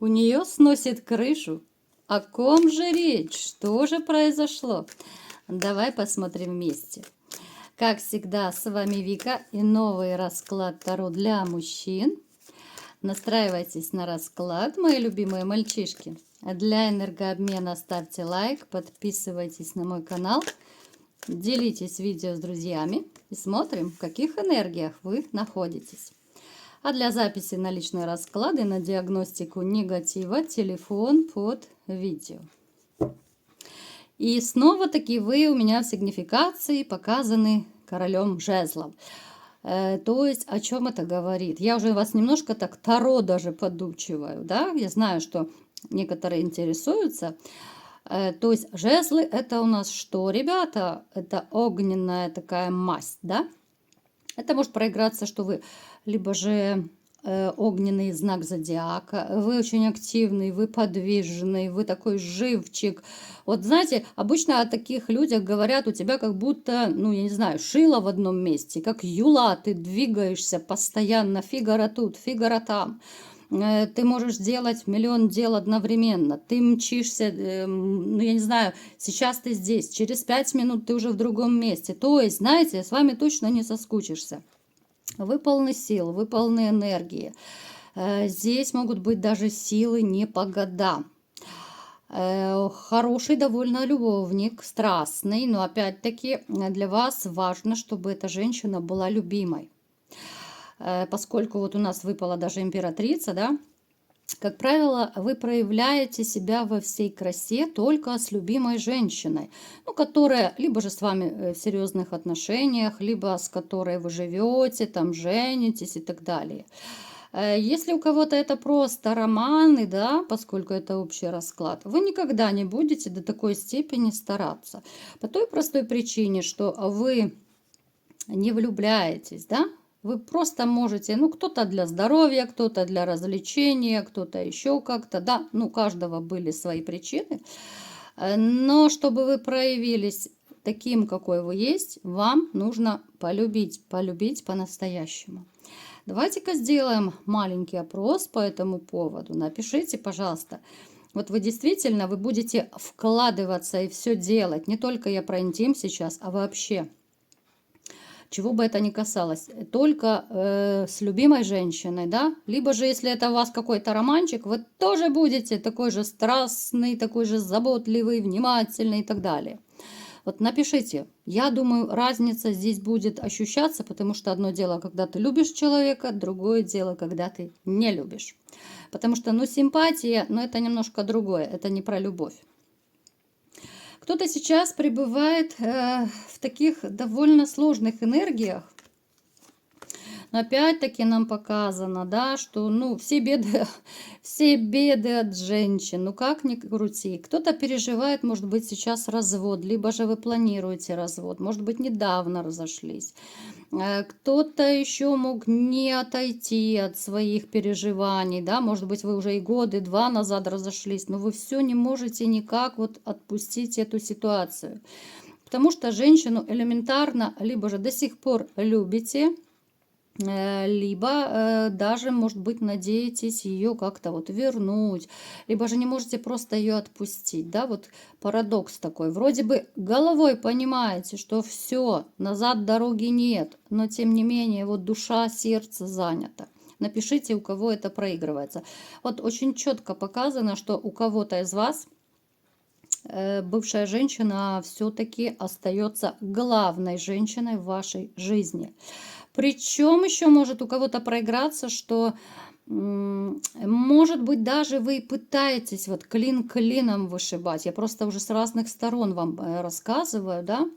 У нее сносит крышу. О ком же речь? Что же произошло? Давай посмотрим вместе. Как всегда, с вами Вика и новый расклад Таро для мужчин. Настраивайтесь на расклад, мои любимые мальчишки. Для энергообмена ставьте лайк, подписывайтесь на мой канал, делитесь видео с друзьями и смотрим, в каких энергиях вы находитесь. А для записи на личные расклады, на диагностику негатива, телефон под видео. И снова-таки вы у меня в сигнификации показаны королем жезлов. То есть о чем это говорит? Я уже вас немножко так таро даже подучиваю, да? Я знаю, что некоторые интересуются. То есть жезлы это у нас что, ребята? Это огненная такая масть, да? Это может проиграться, что вы либо же огненный знак зодиака, вы очень активный, вы подвижный, вы такой живчик. Вот знаете, обычно о таких людях говорят, у тебя как будто, ну я не знаю, шило в одном месте, как юла, ты двигаешься постоянно, фигара тут, фигара там. Ты можешь делать миллион дел одновременно. Ты мчишься, ну я не знаю, сейчас ты здесь, через 5 минут ты уже в другом месте. То есть, знаете, с вами точно не соскучишься. Вы полны сил, вы полны энергии. Здесь могут быть даже силы не по годам. Хороший довольно любовник, страстный, но опять-таки для вас важно, чтобы эта женщина была любимой. Поскольку вот у нас выпала даже императрица, да, как правило, вы проявляете себя во всей красе только с любимой женщиной, ну, которая либо же с вами в серьезных отношениях, либо с которой вы живете, там женитесь и так далее. Если у кого-то это просто романы, да, поскольку это общий расклад, вы никогда не будете до такой степени стараться. По той простой причине, что вы не влюбляетесь, да, вы просто можете, ну, кто-то для здоровья, кто-то для развлечения, кто-то еще как-то, да, ну, у каждого были свои причины. Но чтобы вы проявились таким, какой вы есть, вам нужно полюбить по-настоящему. Давайте-ка сделаем маленький опрос по этому поводу. Напишите, пожалуйста, вот вы действительно, вы будете вкладываться и все делать, не только я про интим сейчас, а вообще. Чего бы это ни касалось, только с любимой женщиной, да, либо же, если это у вас какой-то романчик, вы тоже будете такой же страстный, такой же заботливый, внимательный и так далее. Вот напишите, я думаю, разница здесь будет ощущаться, потому что одно дело, когда ты любишь человека, другое дело, когда ты не любишь. Потому что, ну, симпатия, но это немножко другое, это не про любовь. Кто-то сейчас пребывает в таких довольно сложных энергиях. Но опять-таки нам показано, да, что ну, все беды от женщин. Ну как ни крути. Кто-то переживает, может быть, сейчас развод, либо же вы планируете развод, может быть, недавно разошлись. Кто-то еще мог не отойти от своих переживаний, да, может быть, вы уже и годы, два назад разошлись, но вы все не можете никак вот отпустить эту ситуацию. Потому что женщину элементарно либо же до сих пор любите, либо даже, может быть, надеетесь ее как-то вот вернуть, либо же не можете просто ее отпустить, да, вот парадокс такой. Вроде бы головой понимаете, что все, назад дороги нет, но тем не менее вот душа, сердце занято. Напишите, у кого это проигрывается. Вот очень четко показано, что у кого-то из вас бывшая женщина все-таки остается главной женщиной в вашей жизни. Причем еще может у кого-то проиграться, что, может быть, даже вы пытаетесь вот клин клином вышибать. Я просто уже с разных сторон вам рассказываю, да.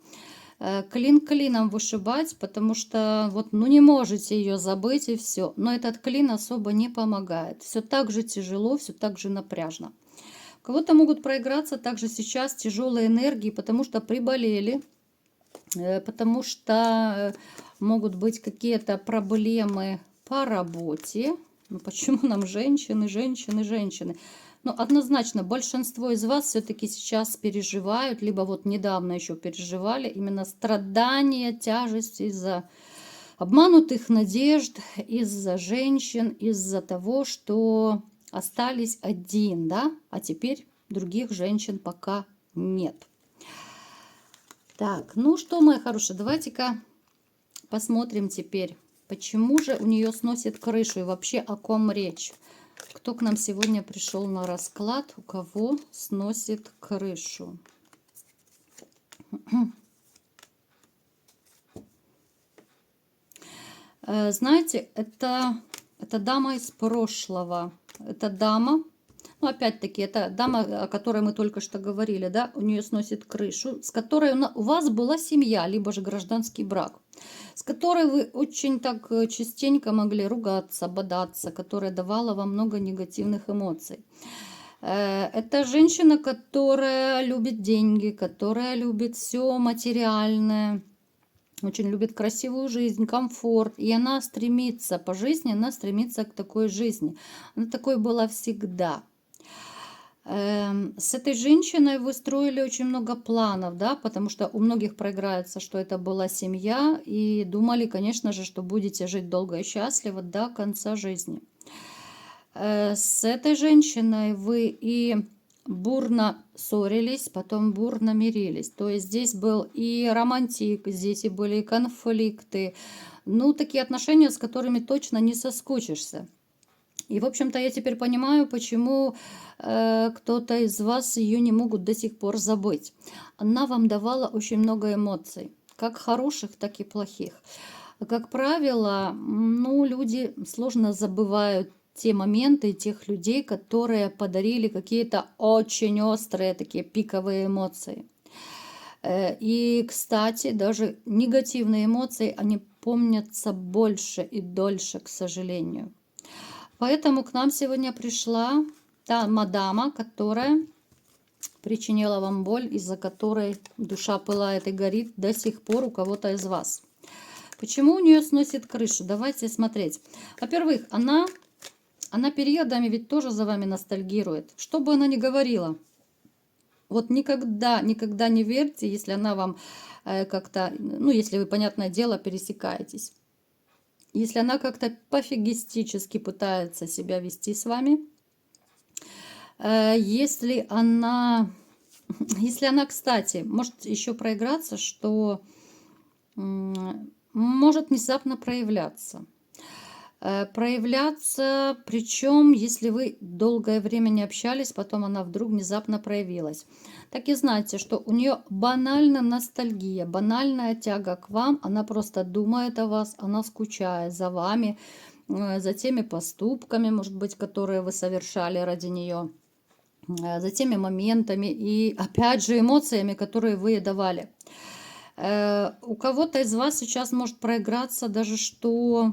Клин клином вышибать, потому что вот, ну, не можете ее забыть и все. Но этот клин особо не помогает. Все так же тяжело, все так же напряжно. У кого-то могут проиграться также сейчас тяжелые энергии, потому что приболели, потому что могут быть какие-то проблемы по работе. Ну, почему нам женщины? Но однозначно большинство из вас все-таки сейчас переживают, либо вот недавно еще переживали именно страдания, тяжесть из-за обманутых надежд, из-за женщин, из-за того, что остались один, да, а теперь других женщин пока нет. Так, ну что, мои хорошие, давайте-ка посмотрим теперь, почему же у нее сносит крышу и вообще о ком речь. Кто к нам сегодня пришел на расклад, у кого сносит крышу. Знаете, это дама из прошлого. Это дама, ну опять-таки, это дама, о которой мы только что говорили, да, у нее сносит крышу, с которой у вас была семья, либо же гражданский брак, с которой вы очень так частенько могли ругаться, бодаться, которая давала вам много негативных эмоций. Это женщина, которая любит деньги, которая любит все материальное, очень любит красивую жизнь, комфорт. И она стремится по жизни, она стремится к такой жизни. Она такой была всегда. С этой женщиной вы строили очень много планов, да, потому что у многих проиграется, что это была семья, и думали, конечно же, что будете жить долго и счастливо до конца жизни. С этой женщиной вы и бурно ссорились, потом бурно мирились. То есть здесь был и романтик, здесь и были и конфликты. Ну, такие отношения, с которыми точно не соскучишься. И, в общем-то, я теперь понимаю, почему кто-то из вас ее не могут до сих пор забыть. Она вам давала очень много эмоций, как хороших, так и плохих. Как правило, ну, люди сложно забывают те моменты, тех людей, которые подарили какие-то очень острые, такие пиковые эмоции. И, кстати, даже негативные эмоции, они помнятся больше и дольше, к сожалению. Поэтому к нам сегодня пришла та мадама, которая причинила вам боль, из-за которой душа пылает и горит до сих пор у кого-то из вас. Почему у нее сносит крышу? Давайте смотреть. Во-первых, она периодами ведь тоже за вами ностальгирует. Что бы она ни говорила. Вот никогда не верьте, если она вам как-то, ну, если вы, понятное дело, пересекаетесь. Если она как-то пофигистически пытается себя вести с вами, если она, кстати, может еще проиграться, что может внезапно проявляться. Причем, если вы долгое время не общались, потом она вдруг внезапно проявилась. Так и знайте, что у нее банальная ностальгия, банальная тяга к вам, она просто думает о вас, она скучает за вами, за теми поступками, может быть, которые вы совершали ради нее, за теми моментами и, опять же, эмоциями, которые вы ей давали. У кого-то из вас сейчас может проиграться даже, что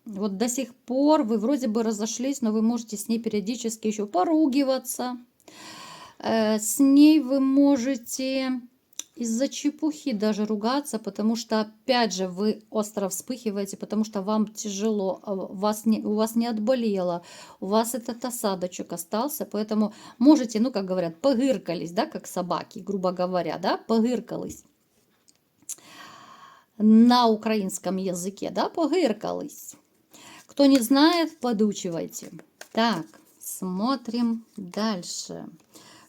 вот до сих пор вы вроде бы разошлись, но вы можете с ней периодически еще поругиваться. С ней вы можете из-за чепухи даже ругаться, потому что, опять же, вы остро вспыхиваете, потому что вам тяжело, у вас не отболело, у вас этот осадочек остался, поэтому можете, ну, как говорят, погыркались, да, как собаки, грубо говоря, да, погыркались. На украинском языке, да, погыркались. Кто не знает, подучивайте. Так, смотрим дальше.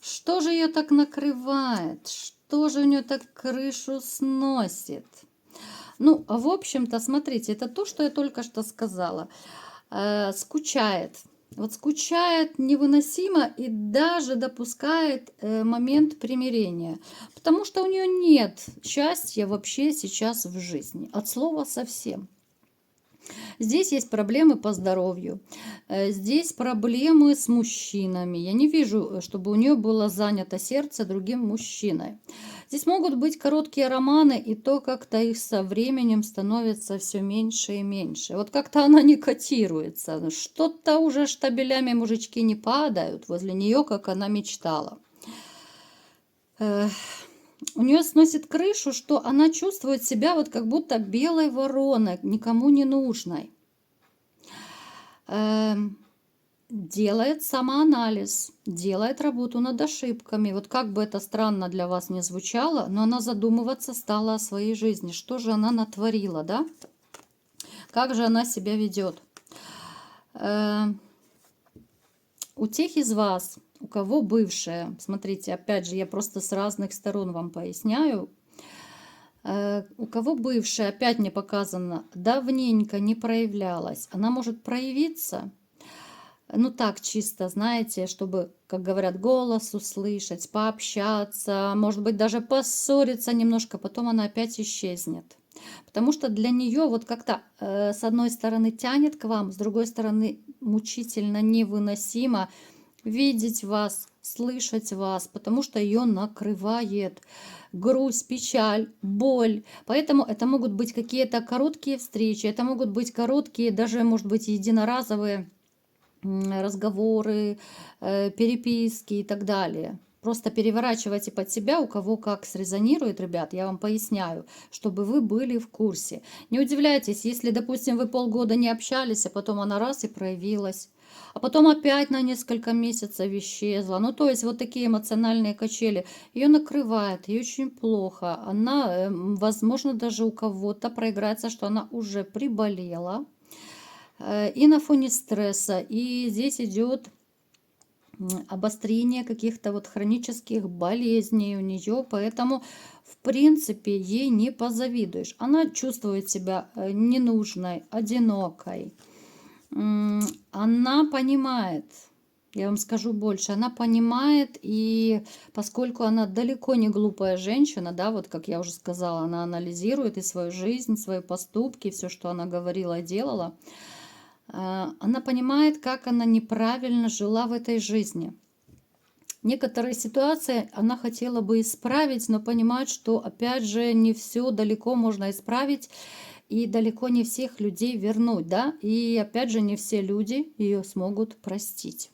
Что же ее так накрывает? Что же у нее так крышу сносит? Ну, в общем-то, смотрите, это то, что я только что сказала. Скучает. Вот скучает невыносимо и даже допускает момент примирения. Потому что у нее нет счастья вообще сейчас в жизни. От слова совсем. Здесь есть проблемы по здоровью, здесь проблемы с мужчинами. Я не вижу, чтобы у нее было занято сердце другим мужчиной. Здесь могут быть короткие романы, и то как-то их со временем становится все меньше и меньше. Вот как-то она не котируется. Что-то уже штабелями мужички не падают возле нее, как она мечтала. У нее сносит крышу, что она чувствует себя вот как будто белой вороной, никому не нужной. Делает самоанализ, делает работу над ошибками. Вот как бы это странно для вас не звучало, но она задумываться стала о своей жизни. Что же она натворила, да? Как же она себя ведет? У тех из вас, у кого бывшая, смотрите, опять же, я просто с разных сторон вам поясняю, у кого бывшая, опять мне показано, давненько не проявлялась, она может проявиться, ну так чисто, знаете, чтобы, как говорят, голос услышать, пообщаться, может быть, даже поссориться немножко, потом она опять исчезнет. Потому что для нее вот как-то с одной стороны тянет к вам, с другой стороны мучительно, невыносимо видеть вас, слышать вас, потому что ее накрывает грусть, печаль, боль. Поэтому это могут быть какие-то короткие встречи, это могут быть короткие, даже, может быть, единоразовые разговоры, переписки и так далее. Просто переворачивайте под себя, у кого как срезонирует, ребят, я вам поясняю, чтобы вы были в курсе. Не удивляйтесь, если, допустим, вы полгода не общались, а потом она раз и проявилась, а потом опять на несколько месяцев исчезла. Ну, то есть вот такие эмоциональные качели. Ее накрывает, ей очень плохо. Она, возможно, даже у кого-то проиграется, что она уже приболела. И на фоне стресса, и здесь идет обострение каких-то вот хронических болезней у нее, поэтому в принципе ей не позавидуешь. Она чувствует себя ненужной, одинокой. Она понимает, я вам скажу больше, она понимает, и поскольку она далеко не глупая женщина, да, вот как я уже сказала, она анализирует и свою жизнь, свои поступки, все, что она говорила и делала, она понимает, как она неправильно жила в этой жизни. Некоторые ситуации она хотела бы исправить, но понимает, что опять же не все далеко можно исправить и далеко не всех людей вернуть, да, и опять же не все люди ее смогут простить.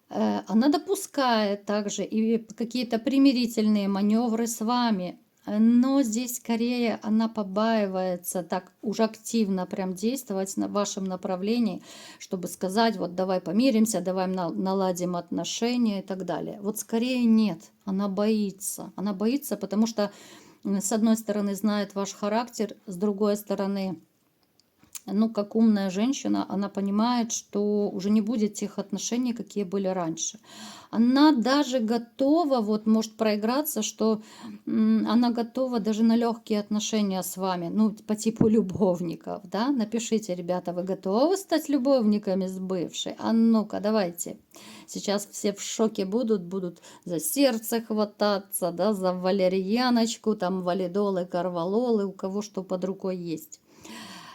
Она допускает также и какие-то примирительные маневры с вами, но здесь скорее она побаивается так уже активно прям действовать на вашем направлении, чтобы сказать, вот давай помиримся, давай наладим отношения и так далее. Вот скорее нет, она боится. Она боится, потому что с одной стороны знает ваш характер, с другой стороны, ну, как умная женщина, она понимает, что уже не будет тех отношений, какие были раньше. Она даже готова, вот может проиграться, что она готова даже на легкие отношения с вами, ну, по типу любовников, да? Напишите, ребята, вы готовы стать любовниками с бывшей? А ну-ка, давайте. Сейчас все в шоке будут за сердце хвататься, да, за валерьяночку, там валидолы, карвалолы, у кого что под рукой есть.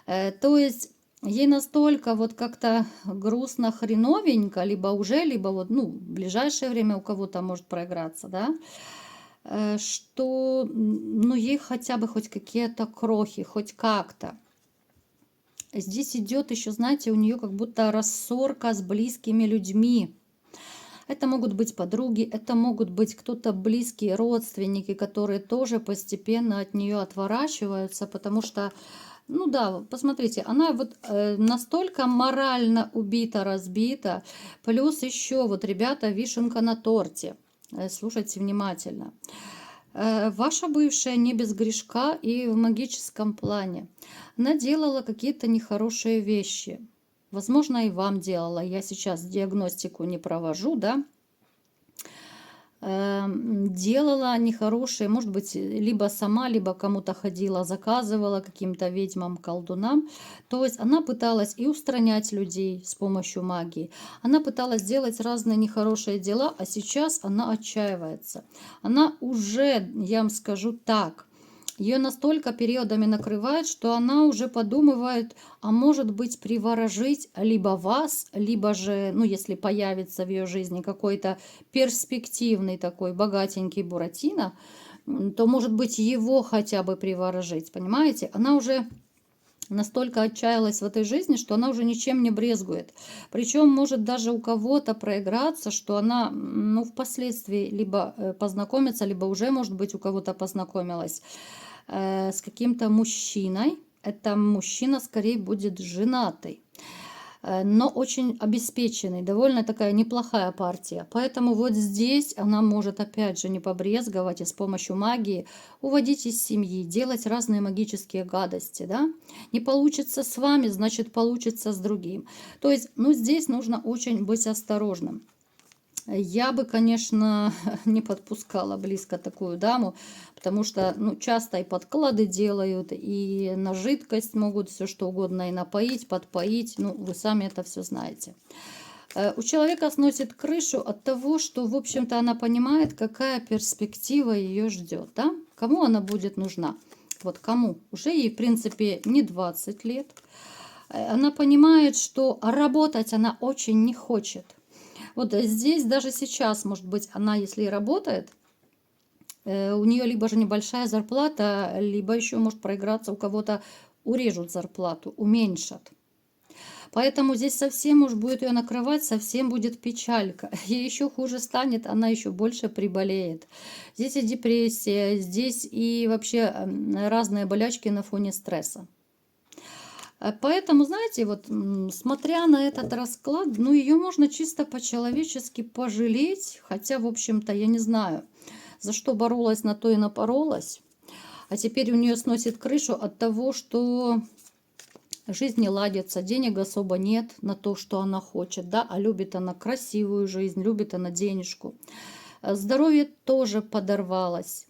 То есть ей настолько вот как-то грустно, хреновенько, либо уже, либо вот, ну, в ближайшее время у кого-то может проиграться, да, что, ну, ей хотя бы хоть какие-то крохи, хоть как-то. Здесь идет еще, знаете, у нее как будто рассорка с близкими людьми. Это могут быть подруги, это могут быть кто-то близкие родственники, которые тоже постепенно от нее отворачиваются, потому что, ну да, посмотрите, она вот настолько морально убита, разбита, плюс еще вот, ребята, вишенка на торте. Слушайте внимательно. Ваша бывшая не без грешка и в магическом плане. Она делала какие-то нехорошие вещи. Возможно, и вам делала. Я сейчас диагностику не провожу, да. Делала нехорошие, может быть, либо сама, либо кому-то ходила, заказывала каким-то ведьмам, колдунам. То есть она пыталась и устранять людей с помощью магии. Она пыталась делать разные нехорошие дела, а сейчас она отчаивается. Она уже, я вам скажу так, ее настолько периодами накрывает, что она уже подумывает, а может быть приворожить либо вас, либо же, ну если появится в ее жизни какой-то перспективный такой богатенький Буратино, то может быть его хотя бы приворожить, понимаете? Она уже настолько отчаялась в этой жизни, что она уже ничем не брезгует. Причем может даже у кого-то проиграться, что она, ну, впоследствии либо познакомится, либо уже, может быть, у кого-то познакомилась с каким-то мужчиной. Это мужчина скорее будет женатый. но очень обеспеченный, довольно такая неплохая партия. Поэтому вот здесь она может опять же не побрезговать и с помощью магии уводить из семьи, делать разные магические гадости, да. Не получится с вами, значит получится с другим. То есть, ну здесь нужно очень быть осторожным. Я бы, конечно, не подпускала близко такую даму, потому что, ну, часто и подклады делают, и на жидкость могут все что угодно и напоить, подпоить. Ну, вы сами это все знаете. У человека сносит крышу от того, что, в общем-то, она понимает, какая перспектива ее ждет, да? Кому она будет нужна? Вот кому? Уже ей, в принципе, не 20 лет. Она понимает, что работать она очень не хочет. Вот здесь даже сейчас, может быть, она, если и работает, у нее либо же небольшая зарплата, либо еще может проиграться, у кого-то урежут зарплату, уменьшат. Поэтому здесь совсем может будет ее накрывать, совсем будет печалька. Ей еще хуже станет, она еще больше приболеет. Здесь и депрессия, здесь и вообще разные болячки на фоне стресса. Поэтому, знаете, вот смотря на этот расклад, ну ее можно чисто по-человечески пожалеть, хотя, в общем-то, я не знаю, за что боролась, на то и напоролась. А теперь у нее сносит крышу от того, что жизнь не ладится, денег особо нет на то, что она хочет, да, а любит она красивую жизнь, любит она денежку. Здоровье тоже подорвалось.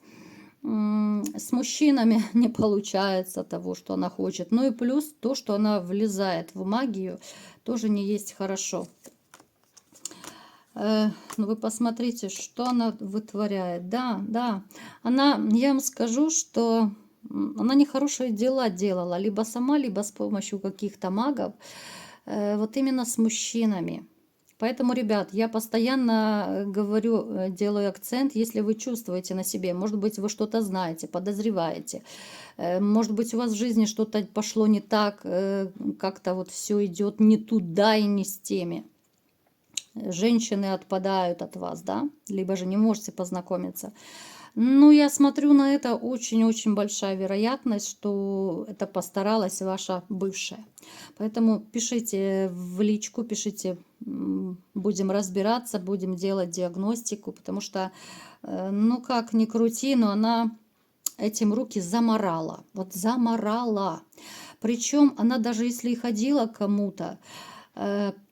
С мужчинами не получается того, что она хочет. Ну и плюс то, что она влезает в магию, тоже не есть хорошо. Ну вы посмотрите, что она вытворяет. Да, да. Она, я вам скажу, что она нехорошие дела делала. Либо сама, либо с помощью каких-то магов. Вот именно с мужчинами. Поэтому, ребят, я постоянно говорю, делаю акцент, если вы чувствуете на себе, может быть, вы что-то знаете, подозреваете, может быть, у вас в жизни что-то пошло не так, как-то вот все идет не туда и не с теми. Женщины отпадают от вас, да, либо же не можете познакомиться. Ну, я смотрю на это очень-очень большая вероятность, что это постаралась ваша бывшая. Поэтому пишите в личку, пишите, будем разбираться, будем делать диагностику, потому что, ну, как ни крути, но она этим руки заморала. Вот заморала. Причем она даже если и ходила к кому-то,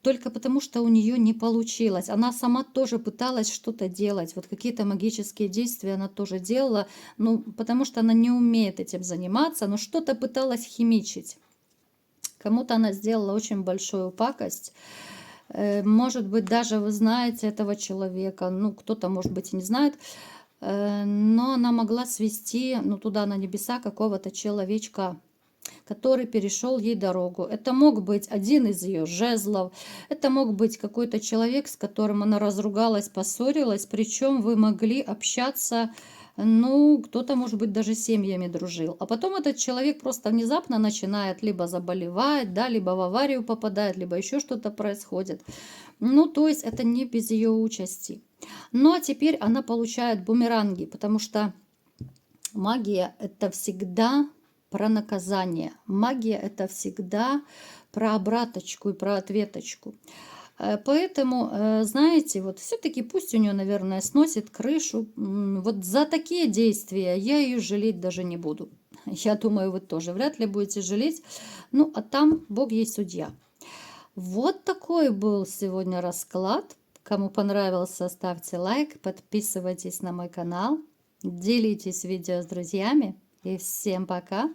только потому, что у нее не получилось. Она сама тоже пыталась что-то делать, вот какие-то магические действия она тоже делала, ну, потому что она не умеет этим заниматься, но что-то пыталась химичить. Кому-то она сделала очень большую пакость. Может быть, даже вы знаете этого человека, ну, кто-то, может быть, и не знает, но она могла свести, ну, туда на небеса какого-то человечка, который перешел ей дорогу. Это мог быть один из ее жезлов, это мог быть какой-то человек, с которым она разругалась, поссорилась, причем вы могли общаться, ну, кто-то, может быть, даже семьями дружил. А потом этот человек просто внезапно начинает либо заболевать, да, либо в аварию попадает, либо еще что-то происходит. Ну, то есть это не без ее участи. Ну, а теперь она получает бумеранги, потому что магия – это всегда про наказание. Магия – это всегда про обраточку и про ответочку. Поэтому, знаете, вот все-таки пусть у нее, наверное, сносит крышу. Вот за такие действия я ее жалеть даже не буду. Я думаю, вы тоже вряд ли будете жалеть. Ну, а там Бог есть судья. Вот такой был сегодня расклад. Кому понравился, ставьте лайк, подписывайтесь на мой канал, делитесь видео с друзьями. И всем пока!